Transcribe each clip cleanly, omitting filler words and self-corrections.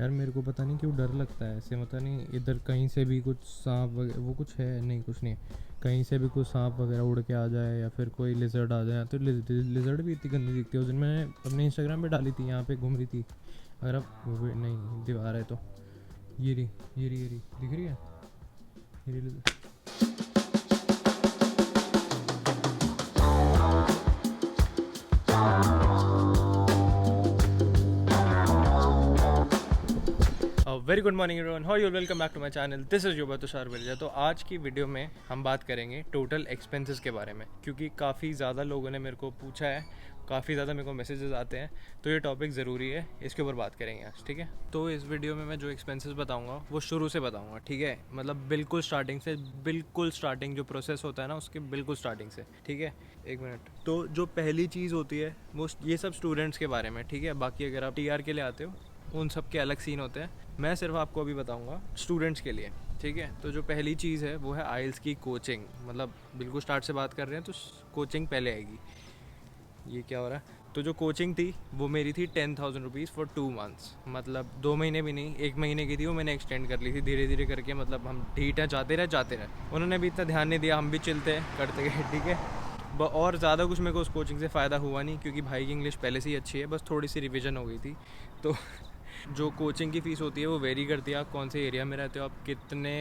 यार मेरे को पता नहीं क्यों डर लगता है ऐसे, पता नहीं इधर कहीं से भी कुछ सांप वगैरह, वो कुछ है नहीं, कुछ नहीं, कहीं से भी कुछ सांप वगैरह उड़ के आ जाए या फिर कोई लिजर्ड आ जाए। तो लिजर्ड भी इतनी गंदी दिखती है। उस दिन मैंने अपने इंस्टाग्राम पे डाली थी, यहाँ पे घूम रही थी। अगर आप वो भी नहीं दीवार है तो ये रही दिख रही है, ये रही very good morning everyone, how you, welcome back to my channel, this is Yoga Tushar Birja. तो आज की वीडियो में हम बात करेंगे टोटल एक्सपेंसेस के बारे में, क्योंकि काफ़ी ज़्यादा लोगों ने मेरे को पूछा है, काफ़ी ज़्यादा मेरे को मैसेजेस आते हैं, तो ये टॉपिक ज़रूरी है, इसके ऊपर बात करेंगे आज, ठीक है। तो इस वीडियो में मैं जो एक्सपेंसेस बताऊँगा वो शुरू से बताऊँगा, ठीक है, मतलब बिल्कुल स्टार्टिंग से, बिल्कुल स्टार्टिंग जो प्रोसेस होता है ना उसके बिल्कुल स्टार्टिंग से, ठीक है। एक मिनट। तो जो पहली चीज़ होती है वो ये सब स्टूडेंट्स के बारे में, ठीक है। बाकी अगर आप TR के लिए आते हो उन सब के अलग सीन होते हैं, मैं सिर्फ आपको अभी बताऊंगा स्टूडेंट्स के लिए, ठीक है। तो जो पहली चीज़ है वो है आइल्स की कोचिंग, मतलब बिल्कुल स्टार्ट से बात कर रहे हैं तो कोचिंग पहले आएगी। ये क्या हो रहा है? तो जो कोचिंग थी वो मेरी थी 10,000 रुपीज़ फॉर 2 मंथ्स, मतलब 2 महीने भी नहीं, 1 महीने की थी वो, मैंने एक्सटेंड कर ली थी धीरे धीरे करके, मतलब हम ठीक है जाते रहे। उन्होंने भी इतना ध्यान नहीं दिया, हम भी चिलते करते गए, ठीक है। और ज़्यादा कुछ मेरे को उस कोचिंग से फ़ायदा हुआ नहीं, क्योंकि भाई की इंग्लिश पहले से ही अच्छी है, बस थोड़ी सी रिवीजन हो गई थी। तो जो कोचिंग की फ़ीस होती है वो वेरी करती है, आप कौन से एरिया में रहते हो, आप कितने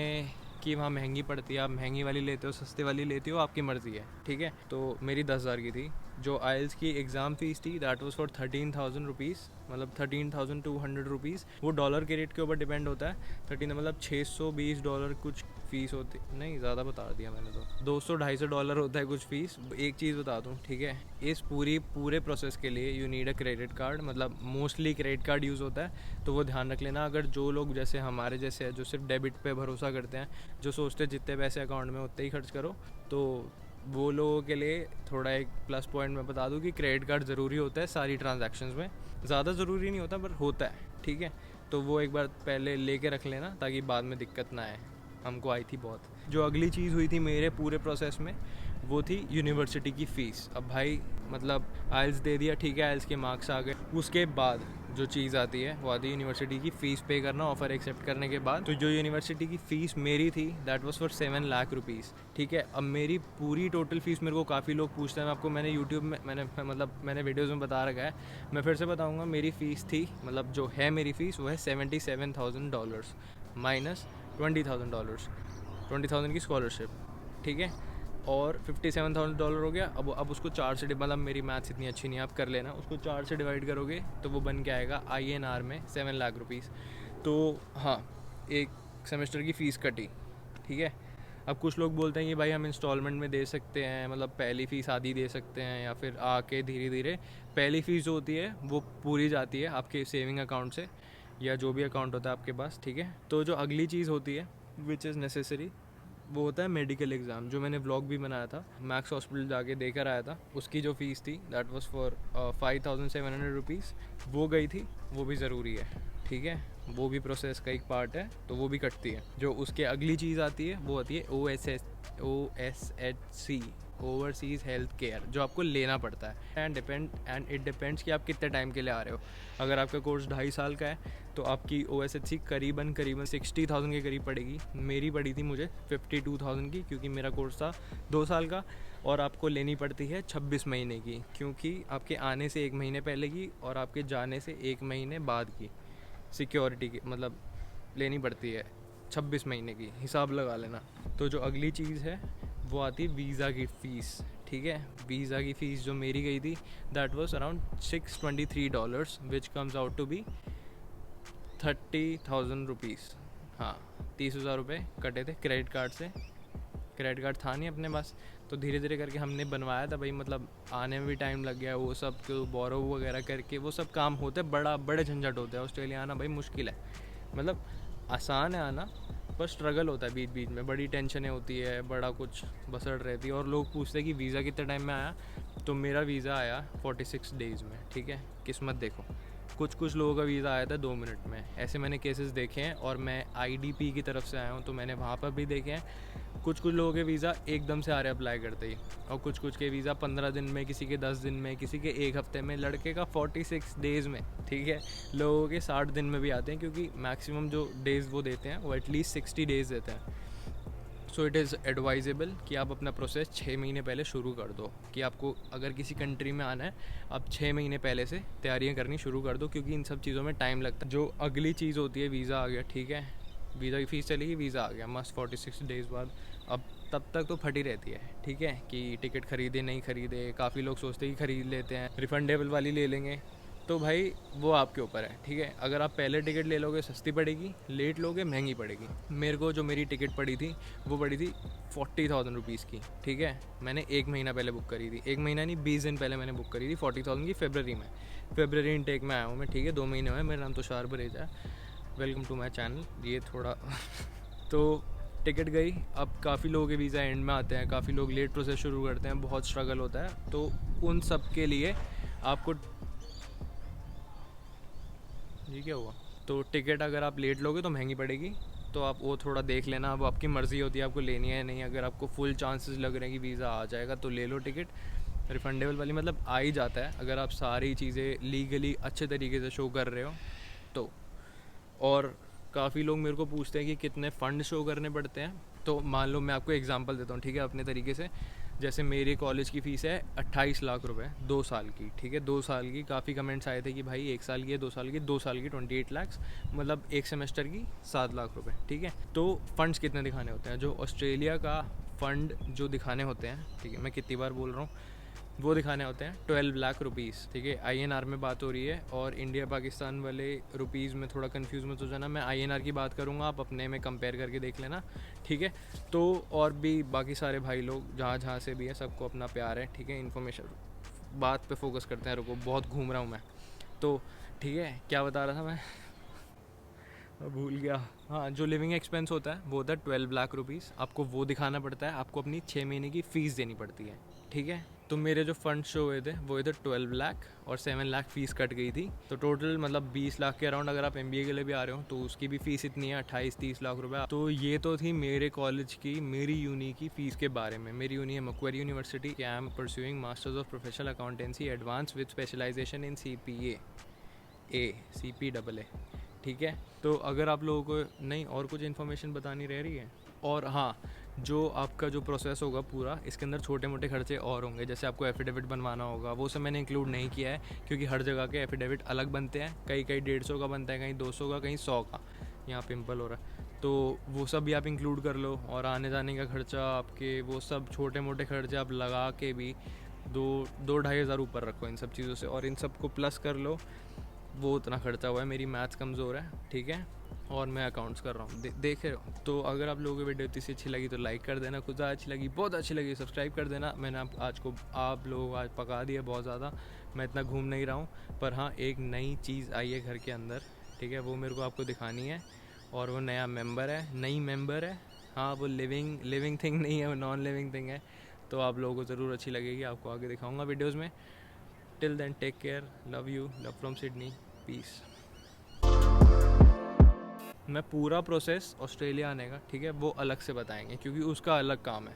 की वहाँ महंगी पड़ती है, आप महंगी वाली लेते हो सस्ते वाली लेते हो, आपकी मर्ज़ी है, ठीक है। तो मेरी 10,000 की थी। जो आइल्स की एग्ज़ाम फ़ीस थी दैट वाज फॉर 13,000 रुपीज़, मतलब 13,200 रुपीज़। वो डॉलर के रेट के ऊपर डिपेंड होता है। 13 मतलब $620 कुछ फ़ीस होती, नहीं ज़्यादा बता दिया मैंने, तो 200-250 डॉलर होता है कुछ फ़ीस। एक चीज़ बता दूँ, ठीक है, इस पूरे प्रोसेस के लिए you need a credit card, मतलब मोस्टली क्रेडिट कार्ड यूज़ होता है, तो वो ध्यान रख लेना। अगर जो लोग जैसे हमारे जैसे है, जो सिर्फ डेबिट पे भरोसा करते हैं, जो सोचते हैं जितने पैसे अकाउंट में उतने ही खर्च करो, तो वो लोगों के लिए थोड़ा एक प्लस पॉइंट मैं बता दूं कि क्रेडिट कार्ड ज़रूरी होता है सारी ट्रांजैक्शंस में। ज़्यादा ज़रूरी नहीं होता पर होता है, ठीक है। तो वो एक बार पहले लेके रख लेना ताकि बाद में दिक्कत ना आए, हमको आई थी बहुत। जो अगली चीज़ हुई थी मेरे पूरे प्रोसेस में वो थी यूनिवर्सिटी की फ़ीस। अब भाई मतलब आइल्स दे दिया, ठीक है, आइल्स के मार्क्स आ गए, उसके बाद जो चीज़ आती है वो आती है यूनिवर्सिटी की फ़ीस पे करना, ऑफ़र एक्सेप्ट करने के बाद। तो जो यूनिवर्सिटी की फ़ीस मेरी थी that was for 7 lakh rupees, ठीक है। अब मेरी पूरी टोटल फ़ीस, मेरे को काफ़ी लोग पूछते हैं, मैं आपको मैंने यूट्यूब में मैंने वीडियोज़ में बता रखा है, मैं फिर से बताऊँगा। मेरी फ़ीस थी, मतलब जो है मेरी फ़ीस वो है $77,000 माइनस $20,000, 20,000 की स्कॉलरशिप, ठीक है। और $57,000 हो गया। अब उसको 4 से मतलब मेरी मैथ्स इतनी अच्छी नहीं है, आप कर लेना, उसको 4 से डिवाइड करोगे तो वो बन के आएगा INR में 7 लाख रुपीज़। तो हाँ, एक सेमेस्टर की फ़ीस कटी, ठीक है। अब कुछ लोग बोलते हैं कि भाई हम इंस्टॉलमेंट में दे सकते हैं, मतलब पहली फ़ीस आधी दे सकते हैं, या फिर आके धीरे धीरे। पहली फ़ीस जो होती है वो पूरी जाती है आपके सेविंग अकाउंट से, या जो भी अकाउंट होता है आपके पास, ठीक है। तो जो अगली चीज़ होती है विच इज़ नेसेसरी, वो होता है मेडिकल एग्ज़ाम, जो मैंने व्लॉग भी बनाया था, मैक्स हॉस्पिटल जाके देकर आया था। उसकी जो फ़ीस थी दैट वाज फॉर 5,700 रुपीज़, वो गई थी, वो भी ज़रूरी है, ठीक है। वो भी प्रोसेस का एक पार्ट है, तो वो भी कटती है। जो उसके अगली चीज़ आती है वो आती है OSHC, ओवरसीज़ हेल्थ केयर, जो आपको लेना पड़ता है। एंड इट डिपेंड्स कि आप कितने टाइम के लिए आ रहे हो। अगर आपका कोर्स 2.5 साल का है तो आपकी OSHC करीबन 60,000 के करीब पड़ेगी। मेरी पड़ी थी मुझे 52,000 की, क्योंकि मेरा कोर्स था 2 साल का। और आपको लेनी पड़ती है 26 महीने की, क्योंकि आपके आने से 1 महीने पहले की और आपके जाने से 1 महीने बाद की सिक्योरिटी की, मतलब लेनी पड़ती है 26 महीने की, हिसाब लगा लेना। तो जो अगली चीज़ है वो आती है वीज़ा की फ़ीस, ठीक है। वीज़ा की फ़ीस जो मेरी गई थी that was around $623, which comes out to be 30,000 rupees. हाँ, 30,000 रुपये कटे थे क्रेडिट कार्ड से। क्रेडिट कार्ड था नहीं अपने पास, तो धीरे धीरे करके हमने बनवाया था भाई, मतलब आने में भी टाइम लग गया, वो सब तो बोरो वगैरह करके वो सब काम होते हैं, बड़े झंझट होते हैं। ऑस्ट्रेलिया आना भाई मुश्किल है, मतलब आसान है आना, पर स्ट्रगल होता है बीच बीच में, बड़ी टेंशनें होती है, बड़ा कुछ बसड़ रहती है। और लोग पूछते हैं कि वीज़ा कितने टाइम में आया, तो मेरा वीज़ा आया 46 डेज़ में, ठीक है। किस्मत देखो, कुछ कुछ लोगों का वीज़ा आया था 2 मिनट में, ऐसे मैंने केसेस देखे हैं। और मैं आईडीपी की तरफ से आया हूँ तो मैंने वहाँ पर भी देखे हैं कुछ कुछ लोगों के वीज़ा एकदम से आ रहे अप्लाई करते ही, और कुछ कुछ के वीज़ा 15 दिन में, किसी के 10 दिन में, किसी के 1 हफ्ते में, लड़के का 46 डेज़ में, ठीक है। लोगों के 60 दिन में भी आते हैं, क्योंकि मैक्सिमम जो डेज़ वो देते हैं वो एटलीस्ट 60 डेज़ देते हैं। सो इट इज़ एडवाइजेबल कि आप अपना प्रोसेस 6 महीने पहले शुरू कर दो, कि आपको अगर किसी कंट्री में आना है आप 6 महीने पहले से तैयारियां करनी शुरू कर दो, क्योंकि इन सब चीज़ों में टाइम लगता है। जो अगली चीज़ होती है, वीज़ा आ गया, ठीक है, वीज़ा की फ़ीस चलेगी, वीज़ा आ गया, मस्त 46 डेज़ बाद। अब तब तक तो फटी रहती है, ठीक है, कि टिकट ख़रीदे नहीं ख़रीदे। काफ़ी लोग सोचते हैं कि ख़रीद लेते हैं, रिफ़ंडेबल वाली ले लेंगे, तो भाई वो आपके ऊपर है, ठीक है। अगर आप पहले टिकट ले लोगे सस्ती पड़ेगी, लेट लोगे महंगी पड़ेगी। मेरे को जो मेरी टिकट पड़ी थी वो पड़ी थी 40,000 रुपीज़ की, ठीक है। मैंने 1 महीना पहले बुक करी थी, 1 महीना नहीं 20 दिन पहले मैंने बुक करी थी 40,000 की, फरवरी में। फरवरी इनटेक में आया हूँ मैं, ठीक है, 2 महीने हुए। मेरा नाम तुषार बरेजा है, वेलकम टू माई चैनल। ये थोड़ा तो टिकट गई। अब काफ़ी लोगों के वीज़ा एंड में आते हैं, काफ़ी लोग लेट प्रोसेस शुरू करते हैं, बहुत स्ट्रगल होता है। तो उन सब के लिए आपको, ये क्या हुआ, तो टिकट अगर आप लेट लोगे तो महंगी पड़ेगी, तो आप वो थोड़ा देख लेना। अब आपकी मर्ज़ी होती है आपको लेनी है या नहीं। अगर आपको फुल चांसेस लग रहे हैं कि वीज़ा आ जाएगा तो ले लो टिकट, रिफ़ंडेबल वाली, मतलब आ ही जाता है अगर आप सारी चीज़ें लीगली अच्छे तरीके से शो कर रहे हो तो। और काफ़ी लोग मेरे को पूछते हैं कि कितने फ़ंड शो करने पड़ते हैं। तो मान लो मैं आपको एग्जांपल देता हूँ, ठीक है, अपने तरीके से। जैसे मेरी कॉलेज की फ़ीस है 28 लाख रुपए 2 साल की, ठीक है, 2 साल की। काफ़ी कमेंट्स आए थे कि भाई 1 साल की है, 2 साल की, 2 साल की 28 लाख, मतलब एक सेमेस्टर की 7 लाख रुपए, ठीक है। तो फ़ंड्स कितने दिखाने होते हैं? जो ऑस्ट्रेलिया का फ़ंड जो दिखाने होते हैं, ठीक है, मैं कितनी बार बोल रहा हूँ, वो दिखाने होते हैं 12 लाख रुपीज़, ठीक है। INR में बात हो रही है, और इंडिया पाकिस्तान वाले रुपीज़ में थोड़ा कंफ्यूज मत हो जाना। मैं INR की बात करूँगा, आप अपने में कंपेयर करके देख लेना, ठीक है। तो और भी बाकी सारे भाई लोग जहाँ जहाँ से भी है, सबको अपना प्यार है, ठीक है। इन्फॉर्मेशन बात पे फोकस करते हैं, रुको, बहुत घूम रहा हूँ मैं तो, ठीक है। क्या बता रहा था मैं, भूल गया। हाँ, जो लिविंग एक्सपेंस होता है वो होता है 12 लाख रुपीज़, आपको वो दिखाना पड़ता है। आपको अपनी 6 महीने की फ़ीस देनी पड़ती है, ठीक है। तो मेरे जो फंड शो हुए थे वो इधर 12 लाख, और 7 लाख फ़ीस कट गई थी। तो टोटल मतलब 20 लाख के अराउंड। अगर आप MBA के लिए भी आ रहे हो तो उसकी भी फ़ीस इतनी है, 28-30 लाख रुपए। तो ये तो थी मेरे कॉलेज की, मेरी यूनी की फ़ीस के बारे में। मेरी यूनी है Macquarie University. I am pursuing masters of professional accountancy advance with specialisation in CPA, ठीक है। तो अगर आप लोगों को नहीं और कुछ इन्फॉर्मेशन बतानी रह रही है, और हाँ, जो आपका जो प्रोसेस होगा पूरा, इसके अंदर छोटे मोटे खर्चे और होंगे। जैसे आपको एफिडेविट बनवाना होगा, वो सब मैंने इंक्लूड नहीं किया है, क्योंकि हर जगह के एफिडेविट अलग बनते हैं। कहीं 150 का बनता है, कहीं 200 का, कहीं 100 का। यहाँ पिंपल हो रहा है, तो वो सब भी आप इंक्लूड कर लो। और आने जाने का खर्चा आपके, वो सब छोटे मोटे खर्चे आप लगा के भी 2-2-2.5 हज़ार ऊपर रखो इन सब चीज़ों से, और इन सब को प्लस कर लो, वो उतना खर्चा हुआ है। मेरी मैथ्स कमज़ोर है, ठीक है, और मैं अकाउंट्स कर रहा हूँ, देख रहे हो। तो अगर आप लोगों की वीडियो इतनी सी अच्छी लगी तो लाइक कर देना, कुछ ज़्यादा अच्छी लगी, बहुत अच्छी लगी, सब्सक्राइब कर देना। मैंने आप लोगों आज पका दिया बहुत ज़्यादा। मैं इतना घूम नहीं रहा हूँ, पर हाँ, एक नई चीज़ आई है घर के अंदर, ठीक है, वो मेरे को आपको दिखानी है। और वो नया मेम्बर है, नई मेम्बर है। हाँ, वो लिविंग थिंग नहीं है, वो नॉन लिविंग थिंग है। तो आप लोगों को ज़रूर अच्छी लगेगी, आपको आगे दिखाऊंगा वीडियोज़ में। Till then take care, love you, love from Sydney, peace. मैं पूरा प्रोसेस ऑस्ट्रेलिया आने का, ठीक है, वो अलग से बताएंगे, क्योंकि उसका अलग काम है।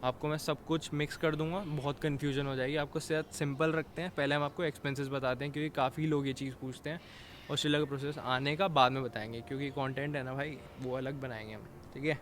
आपको मैं सब कुछ मिक्स कर दूंगा, बहुत कन्फ्यूजन हो जाएगी। आपको शायद सिंपल रखते हैं, पहले हम आपको एक्सपेंसेस बताते हैं, क्योंकि काफ़ी लोग ये चीज़ पूछते हैं। ऑस्ट्रेलिया का प्रोसेस आने का बाद में बताएंगे, क्योंकि कंटेंट है ना भाई, वो अलग बनाएंगे हम, ठीक है।